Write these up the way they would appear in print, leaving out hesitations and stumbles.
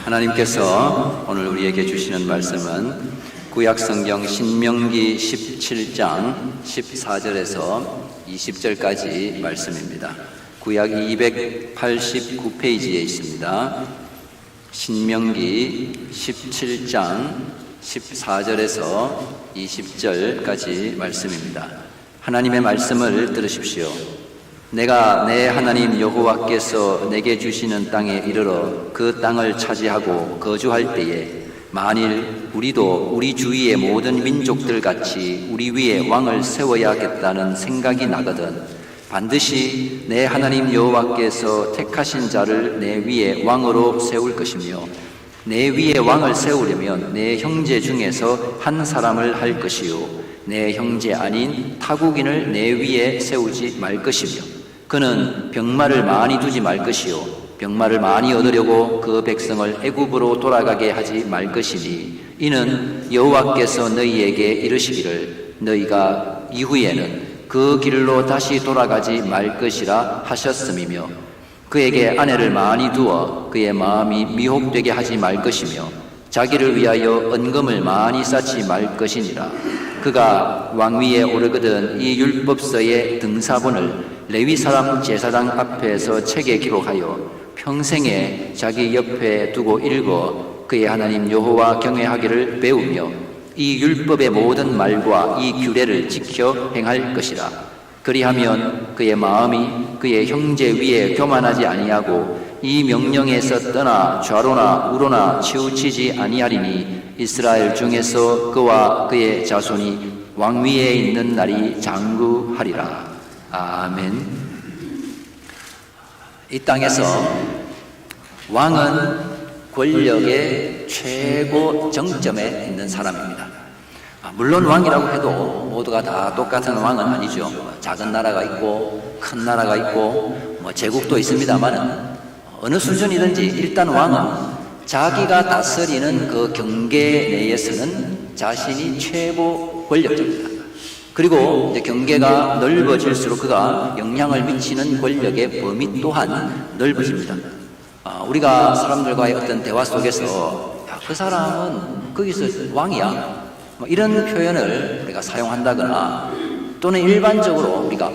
하나님께서 오늘 우리에게 주시는 말씀은 구약성경 신명기 17장 14절에서 20절까지 말씀입니다. 구약 289페이지에 있습니다. 신명기 17장 14절에서 20절까지 말씀입니다. 하나님의 말씀을 들으십시오. 내가 내 하나님 여호와께서 내게 주시는 땅에 이르러 그 땅을 차지하고 거주할 때에 만일 우리도 우리 주위의 모든 민족들 같이 우리 위에 왕을 세워야겠다는 생각이 나거든 반드시 내 하나님 여호와께서 택하신 자를 내 위에 왕으로 세울 것이며 내 위에 왕을 세우려면 내 형제 중에서 한 사람을 할 것이요 내 형제 아닌 타국인을 내 위에 세우지 말 것이며 그는 병마를 많이 두지 말 것이요 병마를 많이 얻으려고 그 백성을 애굽으로 돌아가게 하지 말 것이니 이는 여호와께서 너희에게 이르시기를 너희가 이후에는 그 길로 다시 돌아가지 말 것이라 하셨음이며 그에게 아내를 많이 두어 그의 마음이 미혹되게 하지 말 것이며 자기를 위하여 은금을 많이 쌓지 말 것이니라. 그가 왕위에 오르거든 이 율법서의 등사본을 레위 사람 제사장 앞에서 책에 기록하여 평생에 자기 옆에 두고 읽어 그의 하나님 여호와 경외하기를 배우며 이 율법의 모든 말과 이 규례를 지켜 행할 것이라. 그리하면 그의 마음이 그의 형제 위에 교만하지 아니하고 이 명령에서 떠나 좌로나 우로나 치우치지 아니하리니 이스라엘 중에서 그와 그의 자손이 왕위에 있는 날이 장구하리라. 아멘. 이 땅에서 왕은 권력의 최고 정점에 있는 사람입니다. 물론 왕이라고 해도 모두가 다 똑같은 왕은 아니죠. 작은 나라가 있고 큰 나라가 있고 제국도 있습니다만 어느 수준이든지 일단 왕은 자기가 다스리는 그 경계 내에서는 자신이 최고 권력자입니다. 그리고 이제 경계가 넓어질수록 그가 영향을 미치는 권력의 범위 또한 넓어집니다. 우리가 사람들과의 어떤 대화 속에서 그 사람은 거기서 왕이야 이런 표현을 우리가 사용한다거나 또는 일반적으로 우리가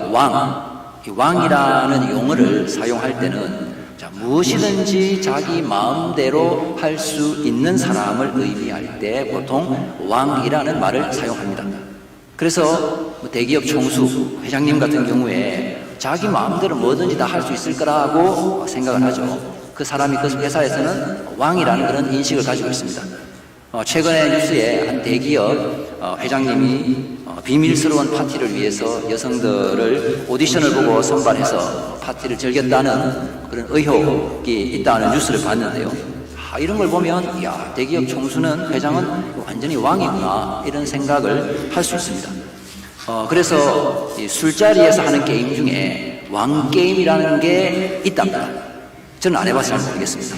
왕이라는 용어를 사용할 때는 무엇이든지 자기 마음대로 할 수 있는 사람을 의미할 때 보통 왕이라는 말을 사용합니다. 그래서 대기업 총수, 회장님 같은 경우에 자기 마음대로 뭐든지 다 할 수 있을 거라고 생각을 하죠. 그 사람이 그 회사에서는 왕이라는 그런 인식을 가지고 있습니다. 최근에 뉴스에 한 대기업 회장님이 비밀스러운 파티를 위해서 여성들을 오디션을 보고 선발해서 파티를 즐겼다는 그런 의혹이 있다는 뉴스를 봤는데요. 이런 걸 보면 대기업 총수는 회장은 완전히 왕이구나 이런 생각을 할 수 있습니다. 그래서 이 술자리에서 하는 게임 중에 왕게임이라는 게 있답니다. 저는 안 해봐서 잘 모르겠습니다.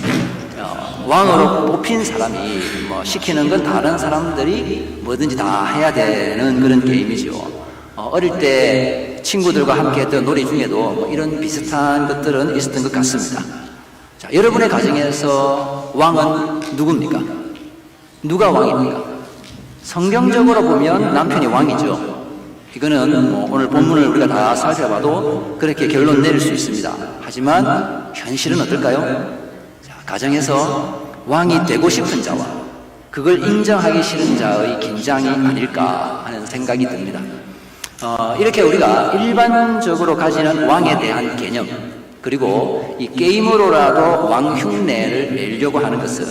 왕으로 뽑힌 사람이 시키는 건 다른 사람들이 뭐든지 다 해야 되는 그런 게임이죠. 어릴 때 친구들과 함께 했던 놀이 중에도 이런 비슷한 것들은 있었던 것 같습니다. 자, 여러분의 가정에서 왕은 누굽니까? 누가 왕입니까? 성경적으로 보면 남편이 왕이죠. 이거는 오늘 본문을 우리가 다 살펴봐도 그렇게 결론 내릴 수 있습니다. 하지만 현실은 어떨까요? 자, 가정에서 왕이 되고 싶은 자와 그걸 인정하기 싫은 자의 긴장이 아닐까 하는 생각이 듭니다. 이렇게 우리가 일반적으로 가지는 왕에 대한 개념 그리고 이 게임으로라도 왕 흉내를 내려고 하는 것은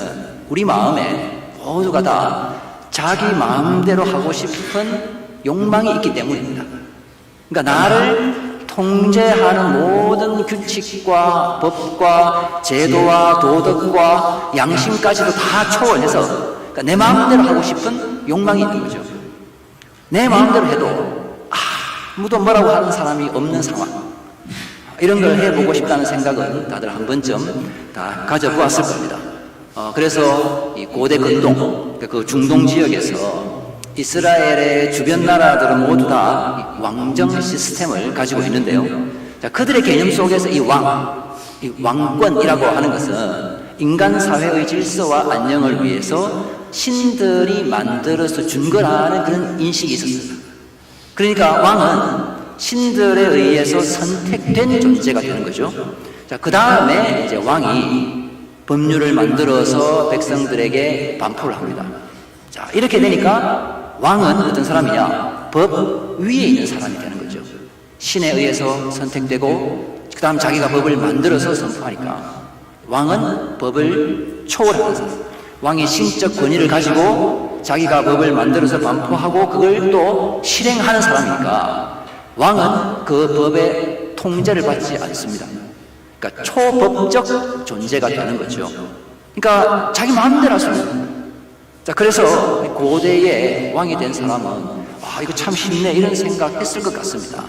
우리 마음에 모두가 다 자기 마음대로 하고 싶은 욕망이 있기 때문입니다. 그러니까 나를 통제하는 모든 규칙과 법과 제도와 도덕과 양심까지도 다 초월해서 그러니까 내 마음대로 하고 싶은 욕망이 있는 거죠. 내 마음대로 해도 아무도 뭐라고 하는 사람이 없는 상황 이런 걸 해보고 싶다는 생각은 다들 한 번쯤 다 가져보았을 겁니다. 그래서 이 고대 근동 그 중동 지역에서 이스라엘의 주변 나라들은 모두 다 왕정 시스템을 가지고 있는데요. 자, 그들의 개념 속에서 이 왕권이라고 하는 것은 인간 사회의 질서와 안녕을 위해서 신들이 만들어서 준 거라는 그런 인식이 있었습니다. 그러니까 왕은 신들에 의해서 선택된 존재가 되는 거죠. 자, 그 다음에 이제 왕이 법률을 만들어서 백성들에게 반포를 합니다. 자, 이렇게 되니까 왕은 어떤 사람이냐? 법 위에 있는 사람이 되는 거죠. 신에 의해서 선택되고, 그 다음 자기가 법을 만들어서 선포하니까 왕은 법을 초월하는 사람. 왕이 신적 권위를 가지고 자기가 법을 만들어서 반포하고 그걸 또 실행하는 사람이니까 왕은 그 법의 통제를 받지 않습니다. 그러니까 초법적 존재가 되는 거죠. 그러니까 자기 마음대로 할 수 있는. 자, 그래서 고대의 왕이 된 사람은 이거 참 쉽네 이런 생각했을 것 같습니다.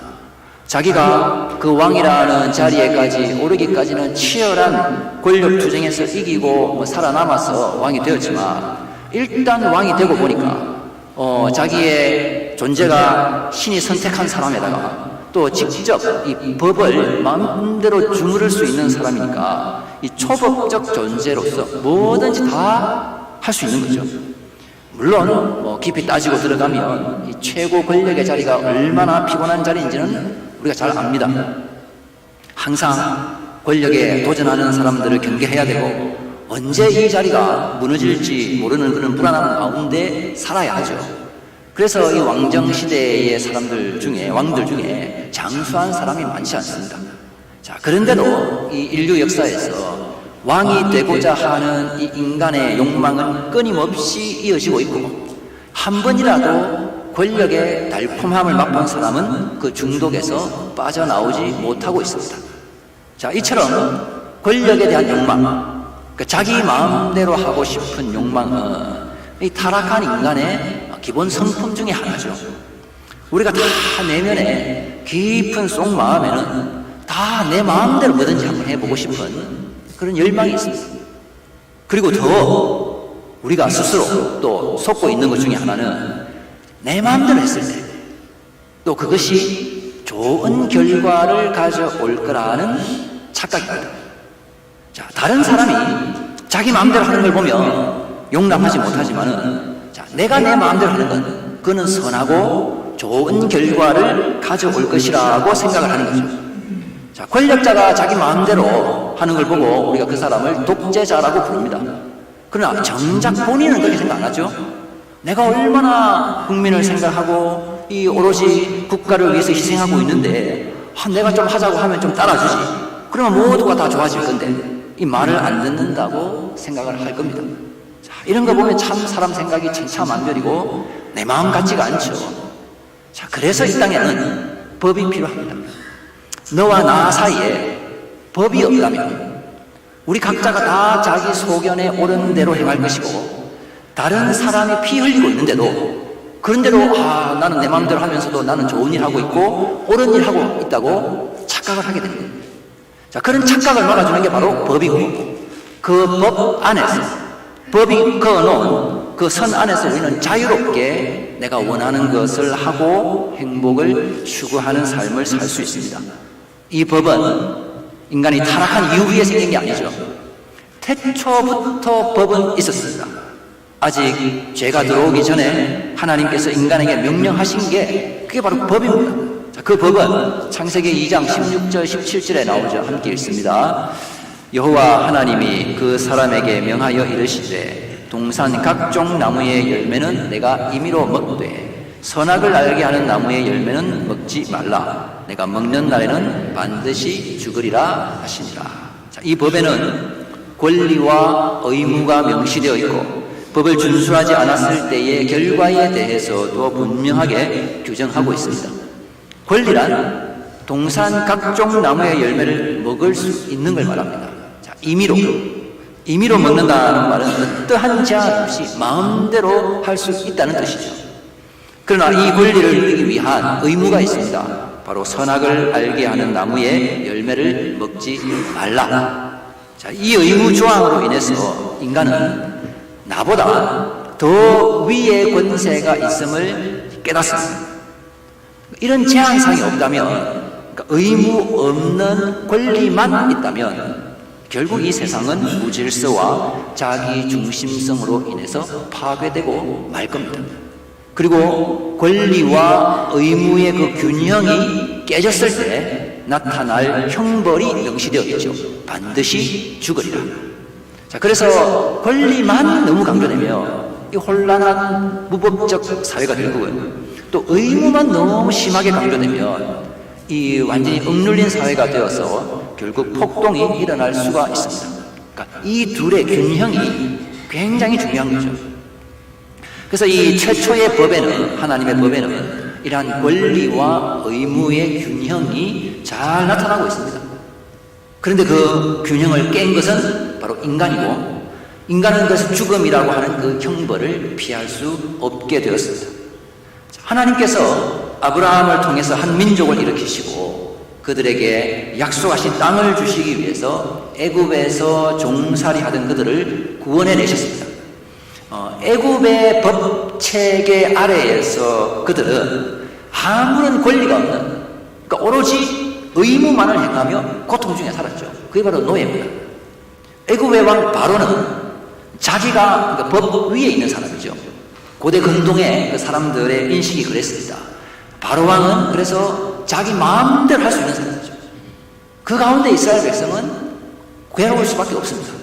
자기가 그 왕이라는 자리에까지 오르기까지는 치열한 권력 투쟁에서 이기고 살아남아서 왕이 되었지만 일단 왕이 되고 보니까 자기의 존재가 신이 선택한 사람에다가 또 직접 이 법을 마음대로 주무를 수 있는 사람이니까 이 초법적 존재로서 뭐든지 다 할 수 있는 거죠. 물론 깊이 따지고 들어가면 이 최고 권력의 자리가 얼마나 피곤한 자리인지는 우리가 잘 압니다. 항상 권력에 도전하는 사람들을 경계해야 되고 언제 이 자리가 무너질지 모르는 그런 불안한 가운데 살아야 하죠. 그래서 이 왕정 시대의 사람들 중에 왕들 중에 장수한 사람이 많지 않습니다. 자, 그런데도 이 인류 역사에서 왕이 되고자 하는 이 인간의 욕망은 끊임없이 이어지고 있고 한 번이라도 권력의 달콤함을 맛본 사람은 그 중독에서 빠져나오지 못하고 있습니다. 자, 이처럼 권력에 대한 욕망, 그러니까 자기 마음대로 하고 싶은 욕망은 이 타락한 인간의 기본 성품 중에 하나죠. 우리가 다 내면에 깊은 속 마음에는 다 내 마음대로 뭐든지 한번 해보고 싶은 그런 열망이 있습니다. 그리고 더 우리가 스스로 또 속고 있는 것 중에 하나는 내 마음대로 했을 때 또 그것이 좋은 결과를 가져올 거라는 착각입니다. 자, 다른 사람이 자기 마음대로 하는 걸 보면 용납하지 못하지만은 자, 내가 내 마음대로 하는 건 그는 선하고 좋은 결과를 가져올 것이라고 생각을 하는 거죠. 자, 권력자가 자기 마음대로 하는 걸 보고 우리가 그 사람을 독재자라고 부릅니다. 그러나 정작 본인은 그렇게 생각 안 하죠. 내가 얼마나 국민을 생각하고 이 오롯이 국가를 위해서 희생하고 있는데 내가 좀 하자고 하면 좀 따라주지. 그러면 모두가 다 좋아질 건데 이 말을 안 듣는다고 생각을 할 겁니다. 자, 이런 거 보면 참 사람 생각이 천차만별이고 내 마음 같지가 않죠. 자, 그래서 이 땅에는 법이 필요합니다. 너와 나 사이에 법이 없다면 우리 각자가 다 자기 소견에 옳은 대로 행할 것이고 다른 사람이 피 흘리고 있는데도 그런데도 나는 내 마음대로 하면서도 나는 좋은 일 하고 있고 옳은 일 하고 있다고 착각을 하게 됩니다. 자, 그런 착각을 막아주는 게 바로 법이고 그 법 안에서 법이 그어놓은 그 선 안에서 우리는 자유롭게 내가 원하는 것을 하고 행복을 추구하는 삶을 살 수 있습니다. 이 법은 인간이 타락한 이후에 생긴 게 아니죠. 태초부터 법은 있었습니다. 아직 죄가 들어오기 전에 하나님께서 인간에게 명령하신 게 그게 바로 법입니다. 자, 그 법은 창세기 2장 16절 17절에 나오죠. 함께 읽습니다. 여호와 하나님이 그 사람에게 명하여 이르시되 동산 각종 나무의 열매는 내가 임의로 먹되 선악을 알게 하는 나무의 열매는 먹지 말라. 내가 먹는 날에는 반드시 죽으리라 하시니라. 자, 이 법에는 권리와 의무가 명시되어 있고 법을 준수하지 않았을 때의 결과에 대해서도 분명하게 규정하고 있습니다. 권리란 동산 각종 나무의 열매를 먹을 수 있는 걸 말합니다. 자, 임의로 먹는다는 말은 어떠한 제한 없이 마음대로 할 수 있다는 뜻이죠. 그러나 이 권리를 누리기 위한 의무가 있습니다. 바로 선악을 알게 하는 나무의 열매를 먹지 말라. 자, 이 의무 조항으로 인해서 인간은 나보다 더 위의 권세가 있음을 깨닫습니다. 이런 제한상이 없다면, 그러니까 의무 없는 권리만 있다면 결국 이 세상은 무질서와 자기 중심성으로 인해서 파괴되고 말 겁니다. 그리고 권리와 의무의 그 균형이 깨졌을 때 나타날 형벌이 명시되어 있죠. 반드시 죽으리라. 자, 그래서 권리만 너무 강조되면 이 혼란한 무법적 사회가 될 거고요. 또 의무만 너무 심하게 강조되면 이 완전히 억눌린 사회가 되어서 결국 폭동이 일어날 수가 있습니다. 그러니까 이 둘의 균형이 굉장히 중요한 거죠. 그래서 이 최초의 법에는, 하나님의 법에는 이러한 권리와 의무의 균형이 잘 나타나고 있습니다. 그런데 그 균형을 깬 것은 바로 인간이고, 인간은 그래서 죽음이라고 하는 그 형벌을 피할 수 없게 되었습니다. 하나님께서 아브라함을 통해서 한 민족을 일으키시고 그들에게 약속하신 땅을 주시기 위해서 애굽에서 종살이 하던 그들을 구원해 내셨습니다. 애굽의 법체계 아래에서 그들은 아무런 권리가 없는, 그러니까 오로지 의무만을 행하며 고통 중에 살았죠. 그게 바로 노예입니다. 애굽의 왕 바로는 자기가 그러니까 법 위에 있는 사람이죠. 고대 근동의 그 사람들의 인식이 그랬습니다. 바로 왕은 그래서 자기 마음대로 할 수 있는 사람이죠. 그 가운데 이스라엘 백성은 괴로울 수밖에 없습니다.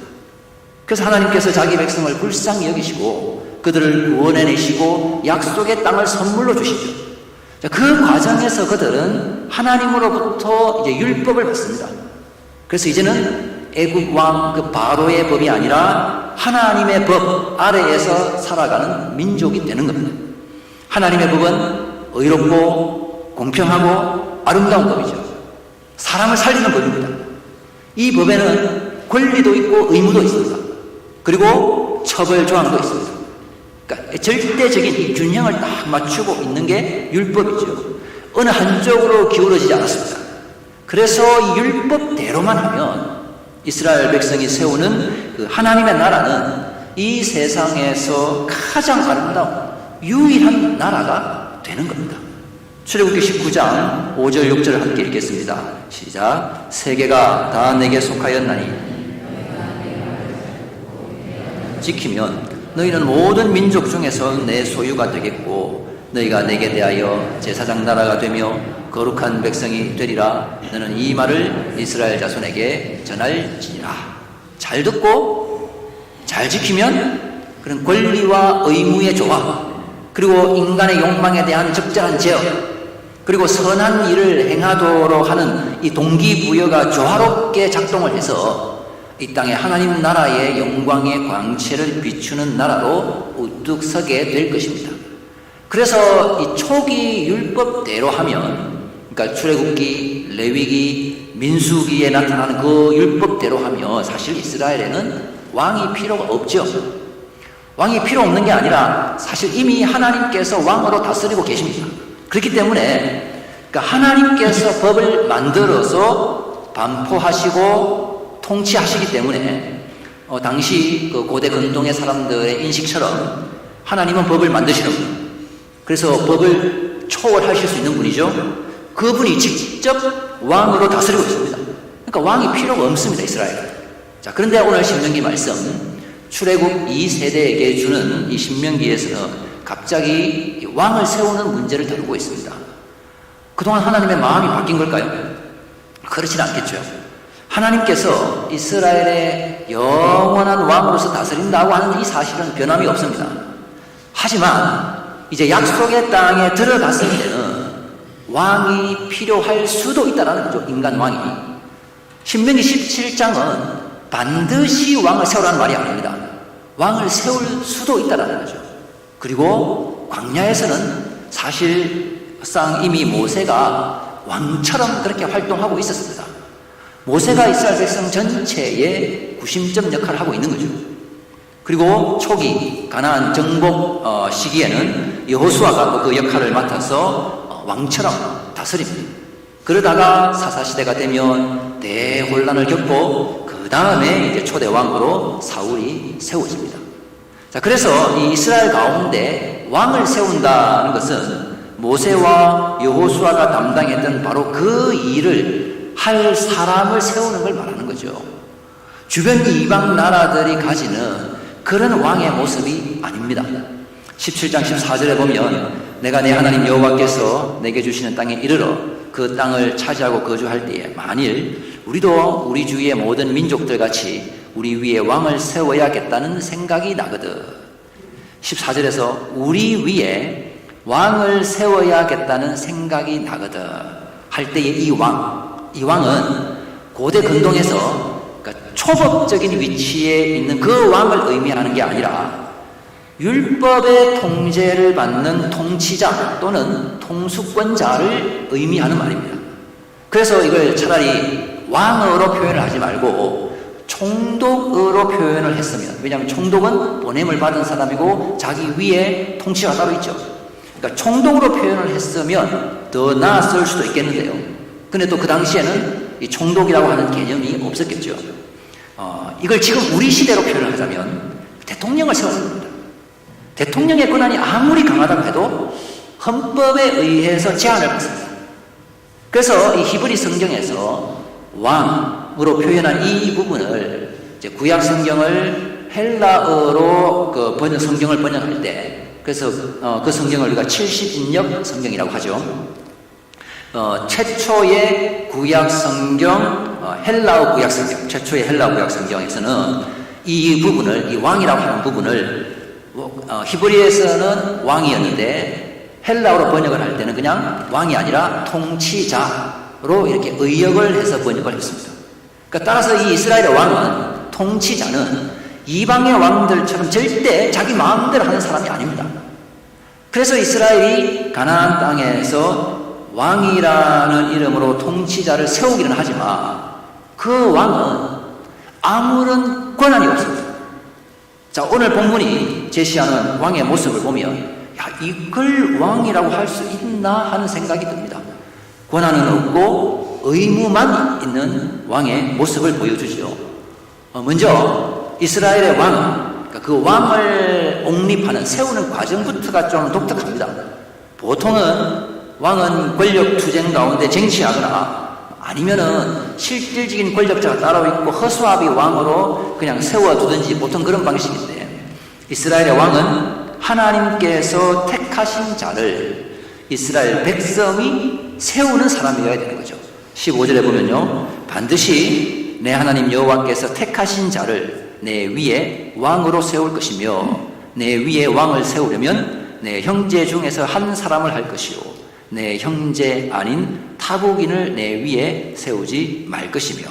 그래서 하나님께서 자기 백성을 불쌍히 여기시고 그들을 구원해내시고 약속의 땅을 선물로 주시죠. 그 과정에서 그들은 하나님으로부터 이제 율법을 받습니다. 그래서 이제는 애굽 왕 그 바로의 법이 아니라 하나님의 법 아래에서 살아가는 민족이 되는 겁니다. 하나님의 법은 의롭고 공평하고 아름다운 법이죠. 사람을 살리는 법입니다. 이 법에는 권리도 있고 의무도 있습니다. 그리고 처벌 조항도 있습니다. 그러니까 절대적인 이 균형을 딱 맞추고 있는 게 율법이죠. 어느 한쪽으로 기울어지지 않았습니다. 그래서 이 율법대로만 하면 이스라엘 백성이 세우는 그 하나님의 나라는 이 세상에서 가장 아름다운 유일한 나라가 되는 겁니다. 출애굽기 19장 5절 6절을 함께 읽겠습니다. 시작. 세계가 다 내게 속하였나니 지키면 너희는 모든 민족 중에서 내 소유가 되겠고 너희가 내게 대하여 제사장 나라가 되며 거룩한 백성이 되리라. 너는 이 말을 이스라엘 자손에게 전할지니라. 잘 듣고 잘 지키면 그런 권리와 의무의 조합, 그리고 인간의 욕망에 대한 적절한 제어, 그리고 선한 일을 행하도록 하는 이 동기부여가 조화롭게 작동을 해서 이 땅에 하나님 나라의 영광의 광채를 비추는 나라로 우뚝 서게 될 것입니다. 그래서 이 초기 율법대로 하면, 그러니까 출애굽기, 레위기, 민수기에 나타나는 그 율법대로 하면 사실 이스라엘에는 왕이 필요가 없죠. 왕이 필요 없는 게 아니라 사실 이미 하나님께서 왕으로 다스리고 계십니다. 그렇기 때문에 그러니까 하나님께서 법을 만들어서 반포하시고 통치하시기 때문에 당시 그 고대 근동의 사람들의 인식처럼 하나님은 법을 만드시는 분, 그래서 법을 초월하실 수 있는 분이죠. 그분이 직접 왕으로 다스리고 있습니다. 그러니까 왕이 필요가 없습니다, 이스라엘은. 자, 그런데 오늘 신명기 말씀, 출애굽 2세대에게 주는 이 신명기에서는 갑자기 왕을 세우는 문제를 다루고 있습니다. 그동안 하나님의 마음이 바뀐 걸까요? 그렇지는 않겠죠. 하나님께서 이스라엘의 영원한 왕으로서 다스린다고 하는 이 사실은 변함이 없습니다. 하지만 이제 약속의 땅에 들어갔을 때는 왕이 필요할 수도 있다는 거죠. 인간 왕이. 신명기 17장은 반드시 왕을 세우라는 말이 아닙니다. 왕을 세울 수도 있다는 거죠. 그리고 광야에서는 사실상 이미 모세가 왕처럼 그렇게 활동하고 있었습니다. 모세가 이스라엘 백성 전체의 구심점 역할을 하고 있는 거죠. 그리고 초기 가나안 정복 시기에는 여호수아가 그 역할을 맡아서 왕처럼 다스립니다. 그러다가 사사시대가 되면 대혼란을 겪고 그 다음에 이제 초대 왕으로 사울이 세워집니다. 자, 그래서 이 이스라엘 가운데 왕을 세운다는 것은 모세와 여호수아가 담당했던 바로 그 일을 할 사람을 세우는 걸 말하는 거죠. 주변 이방 나라들이 가지는 그런 왕의 모습이 아닙니다. 17장 14절에 보면 내가 내 하나님 여호와께서 내게 주시는 땅에 이르러 그 땅을 차지하고 거주할 때에 만일 우리도 우리 주위의 모든 민족들 같이 우리 위에 왕을 세워야겠다는 생각이 나거든. 14절에서 우리 위에 왕을 세워야겠다는 생각이 나거든 할 때에 이 왕은 고대 근동에서 그러니까 초법적인 위치에 있는 그 왕을 의미하는 게 아니라 율법의 통제를 받는 통치자 또는 통수권자를 의미하는 말입니다. 그래서 이걸 차라리 왕으로 표현을 하지 말고 총독으로 표현을 했으면, 왜냐하면 총독은 보냄을 받은 사람이고 자기 위에 통치가 따로 있죠. 그러니까 총독으로 표현을 했으면 더 나았을 수도 있겠는데요. 근데 또 그 당시에는 이 총독이라고 하는 개념이 없었겠죠. 이걸 지금 우리 시대로 표현을 하자면 대통령을 세웠습니다. 대통령의 권한이 아무리 강하다고 해도 헌법에 의해서 제한을 받습니다. 그래서 이 히브리 성경에서 왕으로 표현한 이 부분을 이제 구약 성경을 헬라어로 성경을 번역할 때, 그래서 그 성경을 우리가 70인역 성경이라고 하죠. 최초의 구약 성경, 헬라어 구약 성경, 최초의 헬라어 구약 성경에서는 이 부분을, 이 왕이라고 하는 부분을 히브리에서는 왕이었는데 헬라어로 번역을 할 때는 그냥 왕이 아니라 통치자로 이렇게 의역을 해서 번역을 했습니다. 그러니까 따라서 이 이스라엘의 왕은, 통치자는 이방의 왕들처럼 절대 자기 마음대로 하는 사람이 아닙니다. 그래서 이스라엘이 가나안 땅에서 왕이라는 이름으로 통치자를 세우기는 하지만 그 왕은 아무런 권한이 없습니다. 자, 오늘 본문이 제시하는 왕의 모습을 보면 이걸 왕이라고 할 수 있나 하는 생각이 듭니다. 권한은 없고 의무만 있는 왕의 모습을 보여주죠. 먼저 이스라엘의 왕은, 그러니까 그 왕을 옹립하는, 세우는 과정부터가 좀 독특합니다. 보통은 왕은 권력 투쟁 가운데 쟁취하거나 아니면은 실질적인 권력자가 따로 있고 허수아비 왕으로 그냥 세워두든지 보통 그런 방식인데, 이스라엘의 왕은 하나님께서 택하신 자를 이스라엘 백성이 세우는 사람이어야 되는 거죠. 15절에 보면요, 반드시 내 하나님 여호와께서 택하신 자를 내 위에 왕으로 세울 것이며 내 위에 왕을 세우려면 내 형제 중에서 한 사람을 할 것이요 내 형제 아닌 타국인을 내 위에 세우지 말 것이며.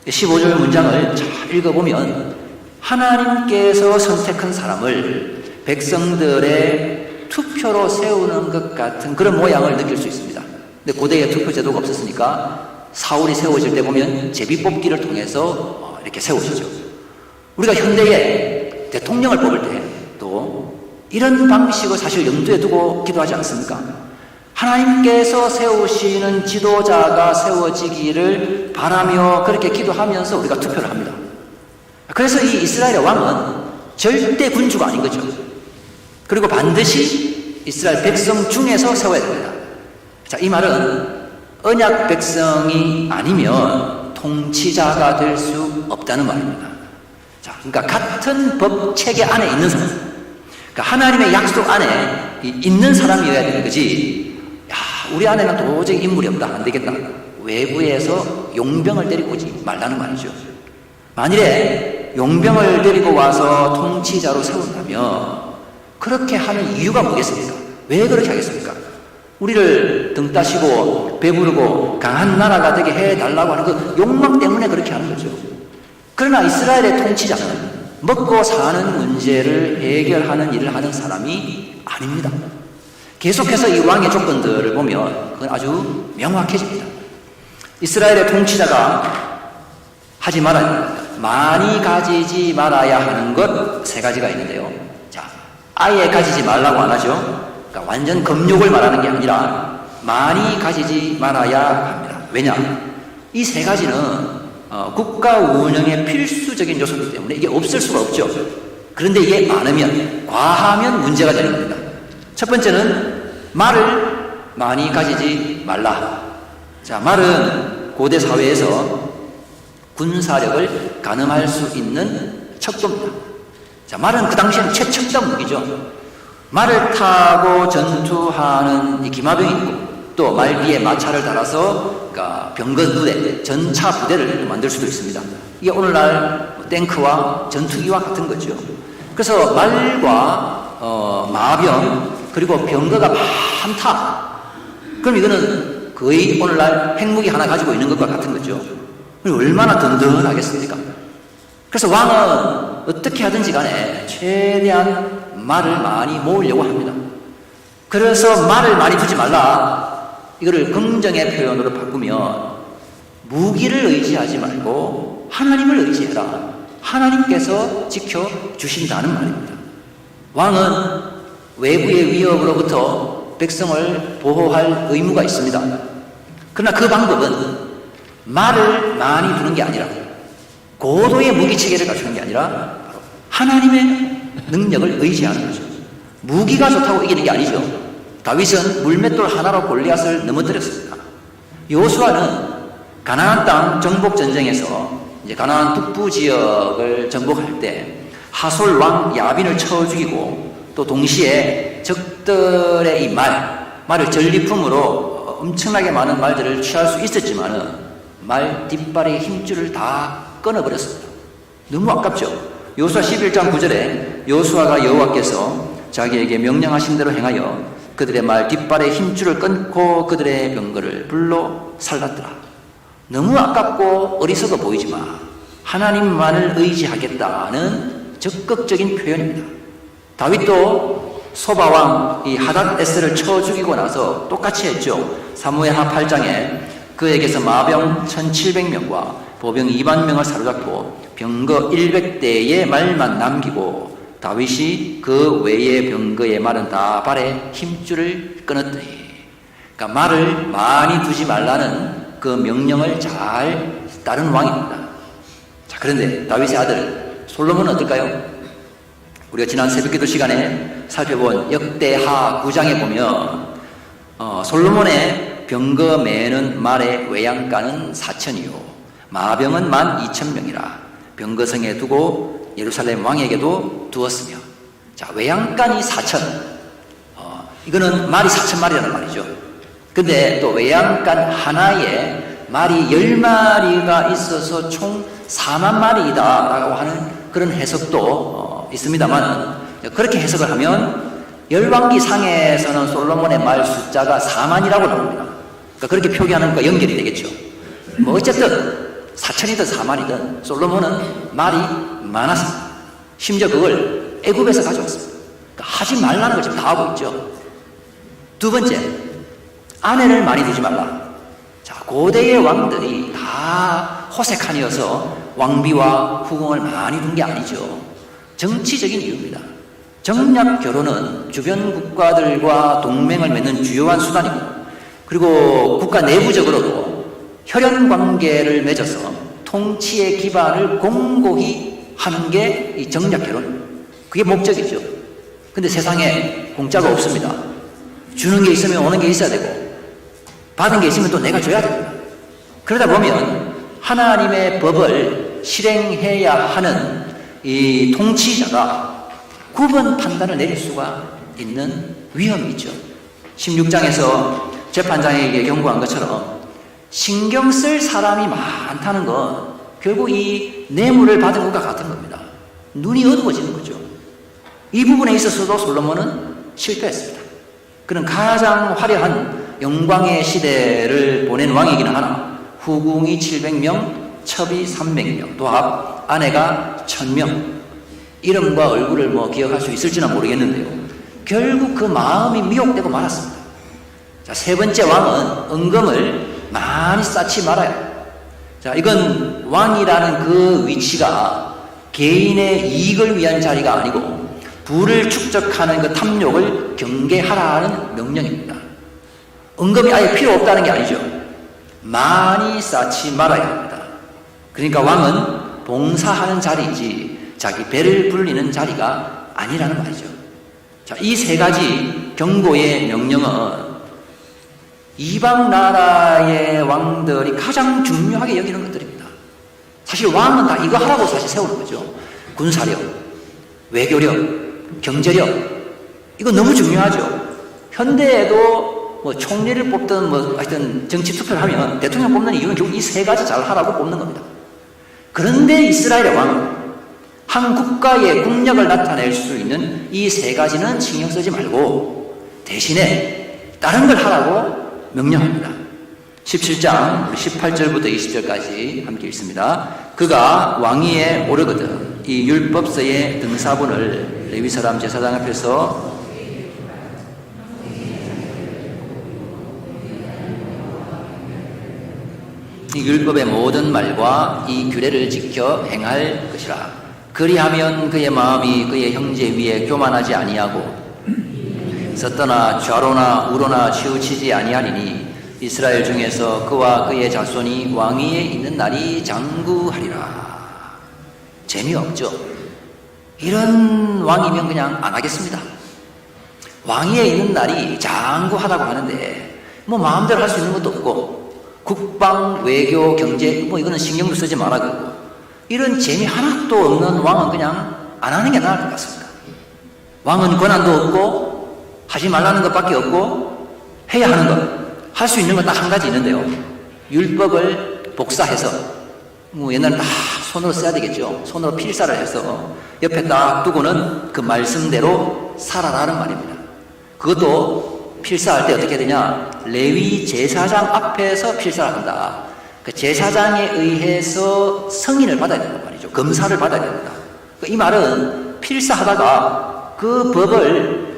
15절 문장을 잘 읽어보면 하나님께서 선택한 사람을 백성들의 투표로 세우는 것 같은 그런 모양을 느낄 수 있습니다. 근데 고대에 투표 제도가 없었으니까 사울이 세워질 때 보면 제비뽑기를 통해서 이렇게 세우시죠. 우리가 현대에 대통령을 뽑을 때 또 이런 방식을 사실 염두에 두고 기도하지 않습니까? 하나님께서 세우시는 지도자가 세워지기를 바라며 그렇게 기도하면서 우리가 투표를 합니다. 그래서 이 이스라엘의 왕은 절대 군주가 아닌 거죠. 그리고 반드시 이스라엘 백성 중에서 세워야 됩니다. 자, 이 말은 언약 백성이 아니면 통치자가 될 수 없다는 말입니다. 자, 그러니까 같은 법 체계 안에 있는 사람, 그러니까 하나님의 약속 안에 있는 사람이어야 되는 거지. 야, 우리 안에는 도저히 인물이 없다, 안 되겠다, 외부에서 용병을 데리고 오지 말라는 말이죠. 만일에 용병을 데리고 와서 통치자로 세운다면 그렇게 하는 이유가 뭐겠습니까? 왜 그렇게 하겠습니까? 우리를 등 따시고 배부르고 강한 나라가 되게 해달라고 하는 그 욕망 때문에 그렇게 하는 거죠. 그러나 이스라엘의 통치자는 먹고 사는 문제를 해결하는 일을 하는 사람이 아닙니다. 계속해서 이 왕의 조건들을 보면 그건 아주 명확해집니다. 이스라엘의 통치자가 하지 말아야, 많이 가지지 말아야 하는 것 세 가지가 있는데요. 자, 아예 가지지 말라고 안 하죠. 그러니까 완전 금욕을 말하는 게 아니라 많이 가지지 말아야 합니다. 왜냐? 이 세 가지는 국가 운영의 필수적인 요소이기 때문에 이게 없을 수가 없죠. 그런데 이게 많으면, 과하면 문제가 되는 겁니다. 첫 번째는 말을 많이 가지지 말라. 자, 말은 고대 사회에서 군사력을 가늠할 수 있는 척도입니다. 자, 말은 그 당시에는 최첨단 무기죠. 말을 타고 전투하는 이 기마병이 있고 또 말 뒤에 마차를 달아서 그러니까 병거 부대, 전차 부대를 만들 수도 있습니다. 이게 오늘날 탱크와 전투기와 같은 거죠. 그래서 말과 마병 그리고 병거가 많다. 그럼 이거는 거의 오늘날 핵무기 하나 가지고 있는 것과 같은 거죠. 얼마나 든든하겠습니까? 그래서 왕은 어떻게 하든지 간에 최대한 말을 많이 모으려고 합니다. 그래서 말을 많이 두지 말라. 이거를 긍정의 표현으로 바꾸면 무기를 의지하지 말고 하나님을 의지해라. 하나님께서 지켜주신다는 말입니다. 왕은 외부의 위협으로부터 백성을 보호할 의무가 있습니다. 그러나 그 방법은 말을 많이 두는 게 아니라 고도의 무기체계를 갖추는 게 아니라 바로 하나님의 능력을 의지하는 거죠. 무기가 좋다고 이기는 게 아니죠. 다윗은 물맷돌 하나로 골리앗을 넘어뜨렸습니다. 여호수아는 가나안 땅 정복 전쟁에서 이제 가나안 북부 지역을 정복할 때 하솔 왕 야빈을 쳐 죽이고 또 동시에 적들의 이 말을 전리품으로 엄청나게 많은 말들을 취할 수 있었지만은 말 뒷발의 힘줄을 다 끊어버렸습니다. 너무 아깝죠. 여호수아 11장 9절에 여호수아가 여호와께서 자기에게 명령하신 대로 행하여 그들의 말 뒷발의 힘줄을 끊고 그들의 병거를 불로 살랐더라. 너무 아깝고 어리석어 보이지만 하나님만을 의지하겠다는 적극적인 표현입니다. 다윗도 소바왕 이 하닷에스를 쳐 죽이고 나서 똑같이 했죠. 사무엘하 8장에 그에게서 마병 1700명과 보병 2만 명을 사로잡고 병거 100대의 말만 남기고 다윗이 그 외의 병거의 말은 다 발에 힘줄을 끊었더니, 그러니까 말을 많이 두지 말라는 그 명령을 잘 따른 왕입니다. 자, 그런데 다윗의 아들 솔로몬은 어떨까요? 우리가 지난 새벽기도 시간에 살펴본 역대하 9장에 보면 솔로몬의 병거 매는 말의 외양간은 4천이요 마병은 12,000명이라 병거성에 두고 예루살렘 왕에게도 두었으며, 자, 외양간이 4천, 이거는 말이 4,000마리라는 말이죠. 근데 또 외양간 하나에 말이 10마리가 있어서 총 4만 마리이다라고 하는 그런 해석도 있습니다만, 그렇게 해석을 하면 열왕기 상에서는 솔로몬의 말 숫자가 4만이라고 나옵니다. 그러니까 그렇게 표기하는 것과 연결이 되겠죠. 뭐 어쨌든 4천이든 4만이든 솔로몬은 말이 많았습니다. 심지어 그걸 애굽에서 가져왔습니다. 그러니까 하지 말라는 걸 지금 다 하고 있죠. 두 번째, 아내를 많이 두지 말라. 자, 고대의 왕들이 다 호색하니어서 왕비와 후궁을 많이 둔 게 아니죠. 정치적인 이유입니다. 정략 결혼은 주변 국가들과 동맹을 맺는 주요한 수단이고, 그리고 국가 내부적으로도 혈연 관계를 맺어서 통치의 기반을 공고히 하는 게 이 정략 결혼, 그게 목적이죠. 근데 세상에 공짜가 없습니다. 주는 게 있으면 오는 게 있어야 되고 받은 게 있으면 또 내가 줘야 됩니다. 그러다 보면 하나님의 법을 실행해야 하는 이 통치자가 구분 판단을 내릴 수가 있는 위험이 있죠. 16장에서 재판장에게 경고한 것처럼 신경 쓸 사람이 많다는 건 결국 이 뇌물을 받은 것과 같은 겁니다. 눈이 어두워지는 거죠. 이 부분에 있어서도 솔로몬은 실패했습니다. 그는 가장 화려한 영광의 시대를 보낸 왕이기는 하나 후궁이 700명, 첩이 300명, 또 아내가 1000명, 이름과 얼굴을 뭐 기억할 수 있을지는 모르겠는데요. 결국 그 마음이 미혹되고 말았습니다. 자, 세 번째 왕은 은금을 많이 쌓지 말아요. 자, 이건 왕이라는 그 위치가 개인의 이익을 위한 자리가 아니고 부를 축적하는 그 탐욕을 경계하라는 명령입니다. 은금이 아예 필요 없다는 게 아니죠. 많이 쌓지 말아야 합니다. 그러니까 왕은 봉사하는 자리이지 자기 배를 불리는 자리가 아니라는 말이죠. 자, 이 세 가지 경고의 명령은 이방 나라의 왕들이 가장 중요하게 여기는 것들입니다. 사실 왕은 다 이거 하라고 사실 세우는 거죠. 군사력, 외교력, 경제력, 이거 너무 중요하죠. 현대에도 뭐 총리를 뽑든 뭐 하여튼 정치 투표를 하면 대통령 뽑는 이유는 결국 이 세 가지 잘 하라고 뽑는 겁니다. 그런데 이스라엘의 왕은 한 국가의 국력을 나타낼 수 있는 이 세 가지는 신경 쓰지 말고 대신에 다른 걸 하라고 명령합니다. 17장 18절부터 20절까지 함께 읽습니다. 그가 왕위에 오르거든 이 율법서의 등사본을 레위 사람 제사장 앞에서 이 율법의 모든 말과 이 규례를 지켜 행할 것이라. 그리하면 그의 마음이 그의 형제 위에 교만하지 아니하고 서떠나 좌로나 우로나 치우치지 아니하리니 이스라엘 중에서 그와 그의 자손이 왕위에 있는 날이 장구하리라. 재미없죠. 이런 왕이면 그냥 안 하겠습니다. 왕위에 있는 날이 장구하다고 하는데 뭐 마음대로 할 수 있는 것도 없고 국방, 외교, 경제 뭐 이거는 신경도 쓰지 말아 그러고 이런 재미 하나도 없는 왕은 그냥 안 하는 게 나을 것 같습니다. 왕은 권한도 없고 하지 말라는 것밖에 없고 해야 하는 것, 할 수 있는 건 딱 한 가지 있는데요. 율법을 복사해서 뭐 옛날에 다 손으로 써야 되겠죠. 손으로 필사를 해서 옆에 딱 두고는 그 말씀대로 살아라는 말입니다. 그것도 필사할 때 어떻게 되냐? 레위 제사장 앞에서 필사를 한다. 그 제사장에 의해서 승인을 받아야 된단 말이죠. 검사를 받아야 된다. 이 말은 필사하다가 그 법을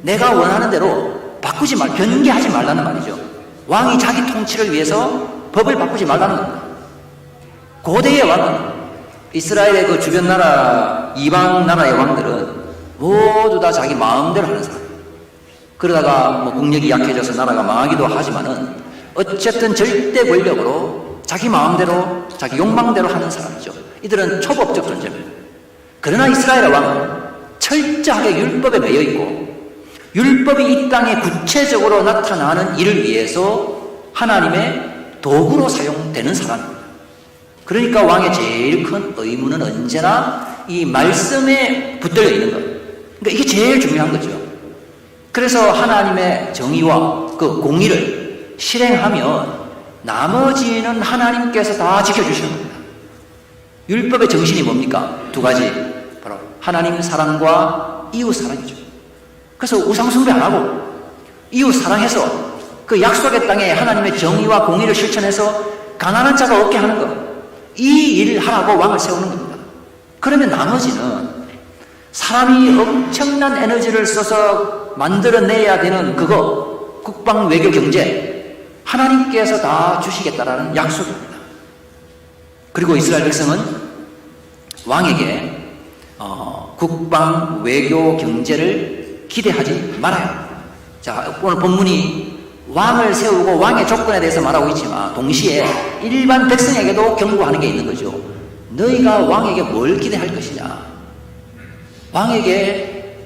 내가 원하는 대로 바꾸지 말, 변개하지 말라는 말이죠. 왕이 자기 통치를 위해서 법을 바꾸지 말라는 겁니다. 고대의 왕은 이스라엘의 그 주변 나라, 이방 나라의 왕들은 모두 다 자기 마음대로 하는 사람. 그러다가 뭐 국력이 약해져서 나라가 망하기도 하지만은 어쨌든 절대 권력으로 자기 마음대로, 자기 욕망대로 하는 사람이죠. 이들은 초법적 존재입니다. 그러나 이스라엘의 왕은 철저하게 율법에 매여 있고 율법이 이 땅에 구체적으로 나타나는 일을 위해서 하나님의 도구로 사용되는 사람입니다. 그러니까 왕의 제일 큰 의무는 언제나 이 말씀에 붙들려 있는 것. 그러니까 이게 제일 중요한 거죠. 그래서 하나님의 정의와 그 공의를 실행하면 나머지는 하나님께서 다 지켜주시는 겁니다. 율법의 정신이 뭡니까? 두 가지. 바로 하나님 사랑과 이웃 사랑이죠. 그래서 우상 숭배 안 하고 이웃 사랑해서 그 약속의 땅에 하나님의 정의와 공의를 실천해서 가난한 자가 얻게 하는 것. 이 일을 하라고 왕을 세우는 겁니다. 그러면 나머지는 사람이 엄청난 에너지를 써서 만들어내야 되는 그거, 국방, 외교, 경제, 하나님께서 다 주시겠다라는 약속입니다. 그리고 이스라엘 백성은 왕에게 국방, 외교, 경제를 기대하지 말아요. 자, 오늘 본문이 왕을 세우고 왕의 조건에 대해서 말하고 있지만 동시에 일반 백성에게도 경고하는 게 있는 거죠. 너희가 왕에게 뭘 기대할 것이냐? 왕에게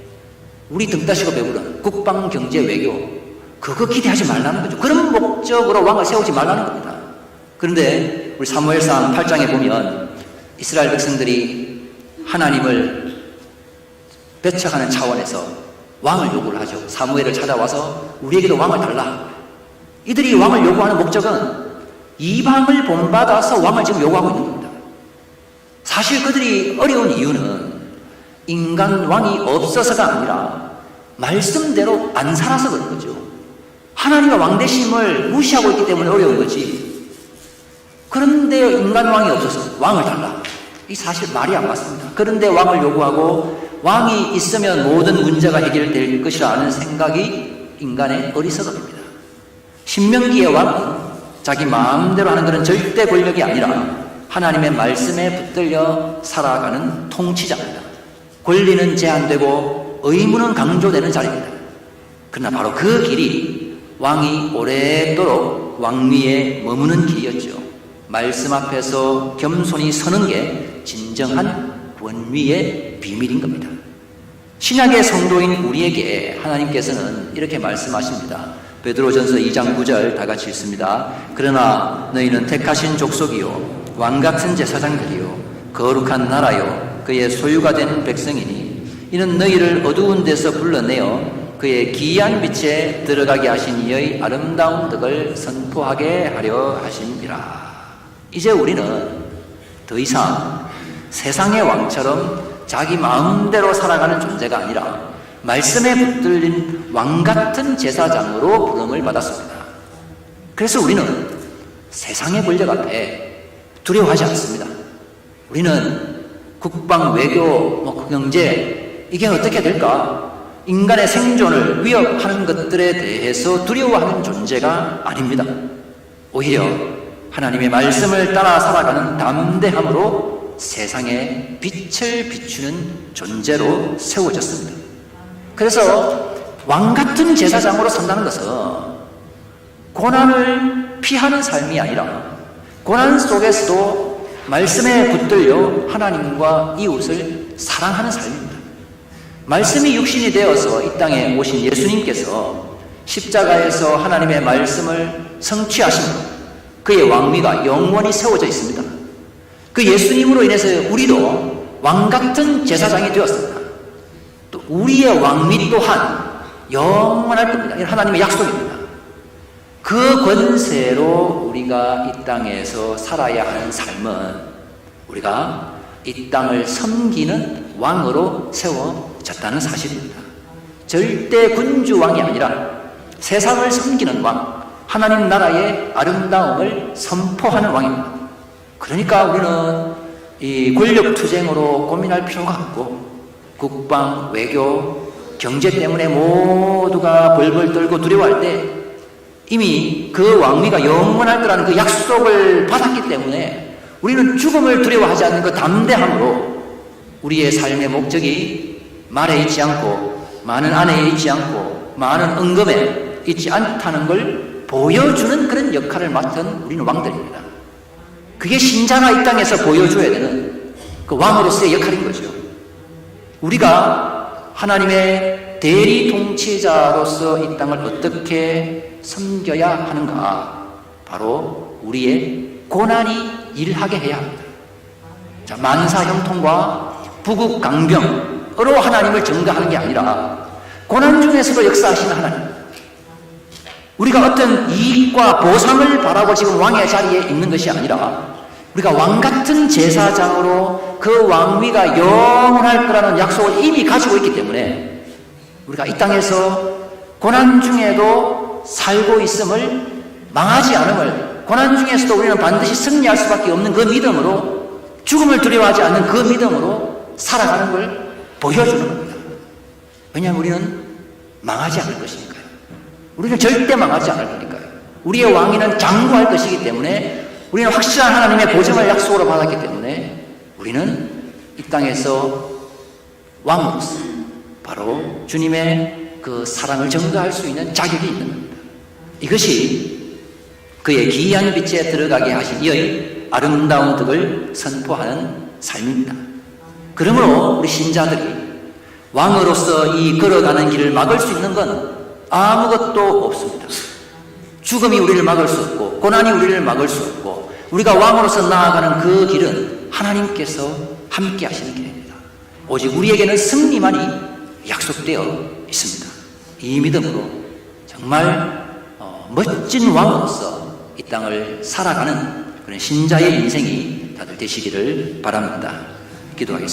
우리 등 따시고 배부른 국방, 경제, 외교 그거 기대하지 말라는 거죠. 그런 목적으로 왕을 세우지 말라는 겁니다. 그런데 우리 사무엘상 8장에 보면 이스라엘 백성들이 하나님을 배척하는 차원에서 왕을 요구를 하죠. 사무엘을 찾아와서 우리에게도 왕을 달라. 이들이 왕을 요구하는 목적은 이방을 본받아서 왕을 지금 요구하고 있는 겁니다. 사실 그들이 어려운 이유는 인간 왕이 없어서가 아니라 말씀대로 안 살아서 그런 거죠. 하나님의 왕대심을 무시하고 있기 때문에 어려운 거지. 그런데 인간 왕이 없어서 왕을 달라. 이 사실 말이 안 맞습니다. 그런데 왕을 요구하고 왕이 있으면 모든 문제가 해결될 것이라는 생각이 인간의 어리석음입니다. 신명기의 왕은 자기 마음대로 하는 것은 절대 권력이 아니라 하나님의 말씀에 붙들려 살아가는 통치자입니다. 권리는 제한되고 의무는 강조되는 자리입니다. 그러나 바로 그 길이 왕이 오랫도록 왕위에 머무는 길이었죠. 말씀 앞에서 겸손히 서는 게 진정한 원위의 비밀인 겁니다. 신약의 성도인 우리에게 하나님께서는 이렇게 말씀하십니다. 베드로전서 2장 9절 다 같이 읽습니다. 그러나 너희는 택하신 족속이요 왕같은 제사장들이요 거룩한 나라요 그의 소유가 된 백성이니 이는 너희를 어두운 데서 불러내어 그의 기이한 빛에 들어가게 하신 이의 아름다운 덕을 선포하게 하려 하심이라. 이제 우리는 더 이상 세상의 왕처럼 자기 마음대로 살아가는 존재가 아니라 말씀에 붙들린 왕같은 제사장으로 부름을 받았습니다. 그래서 우리는 세상의 권력 앞에 두려워하지 않습니다. 우리는 국방, 외교, 경제 이게 어떻게 될까? 인간의 생존을 위협하는 것들에 대해서 두려워하는 존재가 아닙니다. 오히려 하나님의 말씀을 따라 살아가는 담대함으로 세상에 빛을 비추는 존재로 세워졌습니다. 그래서 왕같은 제사장으로 산다는 것은 고난을 피하는 삶이 아니라 고난 속에서도 말씀에 붙들려 하나님과 이웃을 사랑하는 삶입니다. 말씀이 육신이 되어서 이 땅에 오신 예수님께서 십자가에서 하나님의 말씀을 성취하심으로 그의 왕위가 영원히 세워져 있습니다. 그 예수님으로 인해서 우리도 왕같은 제사장이 되었습니다. 또 우리의 왕위 또한 영원할 겁니다. 이건 하나님의 약속입니다. 그 권세로 우리가 이 땅에서 살아야 하는 삶은 우리가 이 땅을 섬기는 왕으로 세워졌다는 사실입니다. 절대 군주왕이 아니라 세상을 섬기는 왕, 하나님 나라의 아름다움을 선포하는 왕입니다. 그러니까 우리는 이 권력투쟁으로 고민할 필요가 없고 국방, 외교, 경제 때문에 모두가 벌벌 떨고 두려워할 때 이미 그 왕위가 영원할 거라는 그 약속을 받았기 때문에 우리는 죽음을 두려워하지 않는 그 담대함으로 우리의 삶의 목적이 말에 있지 않고 많은 아내에 있지 않고 많은 은금에 있지 않다는 걸 보여주는 그런 역할을 맡은 우리는 왕들입니다. 그게 신자가 이 땅에서 보여줘야 되는 그 왕으로서의 역할인 거죠. 우리가 하나님의 대리 통치자로서 이 땅을 어떻게 섬겨야 하는가? 바로 우리의 고난이 일하게 해야 합니다. 자, 만사형통과 부국강병으로 하나님을 증거하는 게 아니라 고난 중에서도 역사하시는 하나님, 우리가 어떤 이익과 보상을 바라고 지금 왕의 자리에 있는 것이 아니라 우리가 왕같은 제사장으로 그 왕위가 영원할 거라는 약속을 이미 가지고 있기 때문에 우리가 이 땅에서 고난 중에도 살고 있음을, 망하지 않음을, 고난 중에서도 우리는 반드시 승리할 수밖에 없는 그 믿음으로, 죽음을 두려워하지 않는 그 믿음으로 살아가는 걸 보여주는 겁니다. 왜냐하면 우리는 망하지 않을 것이니까요. 우리는 절대 망하지 않을 거니까요. 우리의 왕위는 장구할 것이기 때문에 우리는 확실한 하나님의 보증을 약속으로 받았기 때문에 우리는 이 땅에서 왕으로서 바로 주님의 그 사랑을 증거할 수 있는 자격이 있는 겁니다. 이것이 그의 기이한 빛에 들어가게 하신 이의 아름다운 덕을 선포하는 삶입니다. 그러므로 우리 신자들이 왕으로서 이 걸어가는 길을 막을 수 있는 건 아무것도 없습니다. 죽음이 우리를 막을 수 없고 고난이 우리를 막을 수 없고 우리가 왕으로서 나아가는 그 길은 하나님께서 함께 하시는 길입니다. 오직 우리에게는 승리만이 약속되어 있습니다. 이 믿음으로 정말 멋진 왕으로서 이 땅을 살아가는 그런 신자의 인생이 다들 되시기를 바랍니다. 기도하겠습니다.